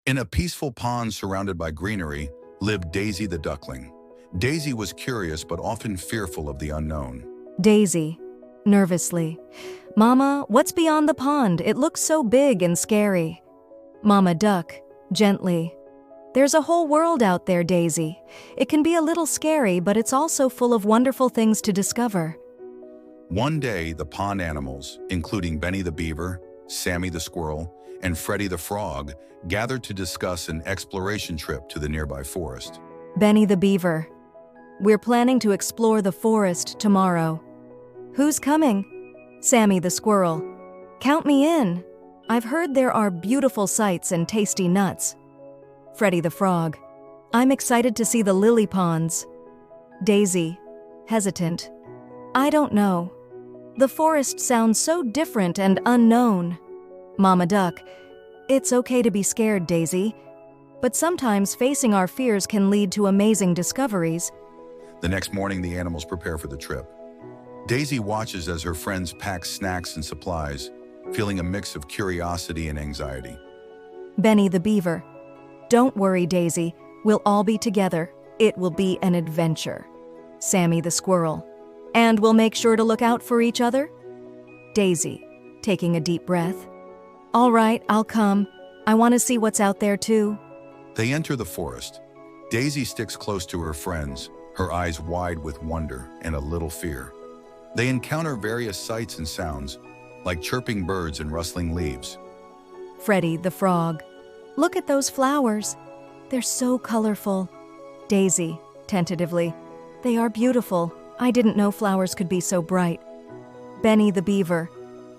In a peaceful pond surrounded by greenery lived Daisy the duckling. Daisy was curious but often fearful of the unknown. Daisy, nervously. Mama, what's beyond the pond? It looks so big and scary. Mama Duck, gently. There's a whole world out there, Daisy. It can be a little scary, but it's also full of wonderful things to discover. One day, the pond animals, including Benny the beaver, Sammy the squirrel, and Freddy the frog, gathered to discuss an exploration trip to the nearby forest. Benny the beaver. We're planning to explore the forest tomorrow. Who's coming? Sammy the squirrel. Count me in. I've heard there are beautiful sights and tasty nuts. Freddy the frog. I'm excited to see the lily ponds. Daisy, hesitant. I don't know. The forest sounds so different and unknown. Mama Duck. It's okay to be scared, Daisy. But sometimes facing our fears can lead to amazing discoveries. The next morning, the animals prepare for the trip. Daisy watches as her friends pack snacks and supplies, feeling a mix of curiosity and anxiety. Benny the beaver. Don't worry, Daisy. We'll all be together. It will be an adventure. Sammy the squirrel. And we'll make sure to look out for each other? Daisy, taking a deep breath. All right, I'll come. I want to see what's out there too. They enter the forest. Daisy sticks close to her friends, her eyes wide with wonder and a little fear. They encounter various sights and sounds, like chirping birds and rustling leaves. Freddy the frog. Look at those flowers. They're so colorful. Daisy, tentatively. They are beautiful. I didn't know flowers could be so bright. Benny the beaver.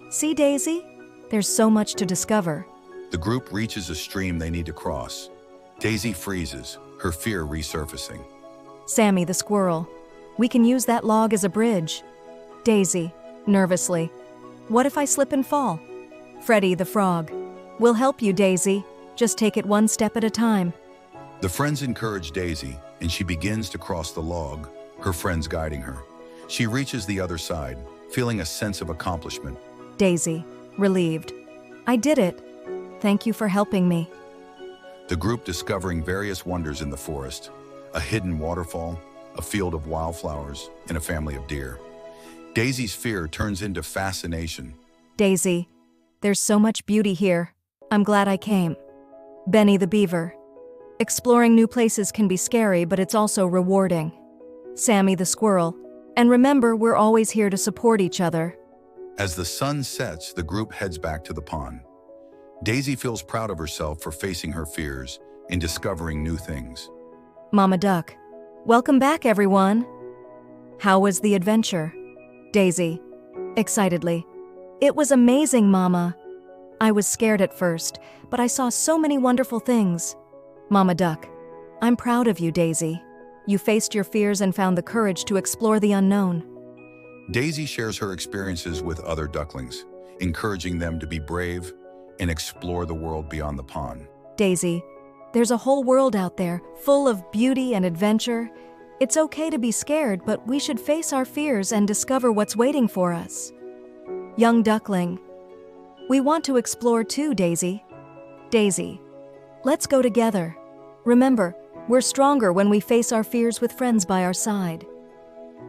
See, Daisy? There's so much to discover. The group reaches a stream they need to cross. Daisy freezes, her fear resurfacing. Sammy the squirrel. We can use that log as a bridge. Daisy, nervously. What if I slip and fall? Freddy the frog. We'll help you, Daisy. Just take it one step at a time. The friends encourage Daisy, and she begins to cross the log, her friends guiding her. She reaches the other side, feeling a sense of accomplishment. Daisy, relieved. I did it. Thank you for helping me. The group discovering various wonders in the forest, a hidden waterfall, a field of wildflowers, and a family of deer. Daisy's fear turns into fascination. Daisy, there's so much beauty here. I'm glad I came. Benny the beaver. Exploring new places can be scary, but it's also rewarding. Sammy the squirrel. And remember, we're always here to support each other. As the sun sets, the group heads back to the pond. Daisy feels proud of herself for facing her fears and discovering new things. Mama Duck. Welcome back, everyone. How was the adventure? Daisy, excitedly. It was amazing, Mama. I was scared at first, but I saw so many wonderful things. Mama Duck. I'm proud of you, Daisy. You faced your fears and found the courage to explore the unknown. Daisy shares her experiences with other ducklings, encouraging them to be brave and explore the world beyond the pond. Daisy, there's a whole world out there, full of beauty and adventure. It's okay to be scared, but we should face our fears and discover what's waiting for us. Young duckling. We want to explore too, Daisy. Daisy, let's go together. Remember, we're stronger when we face our fears with friends by our side.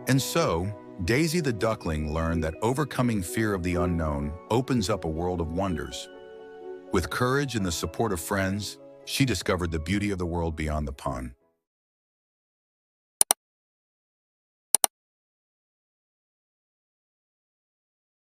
And so, Daisy the duckling learned that overcoming fear of the unknown opens up a world of wonders. With courage and the support of friends, she discovered the beauty of the world beyond the pond.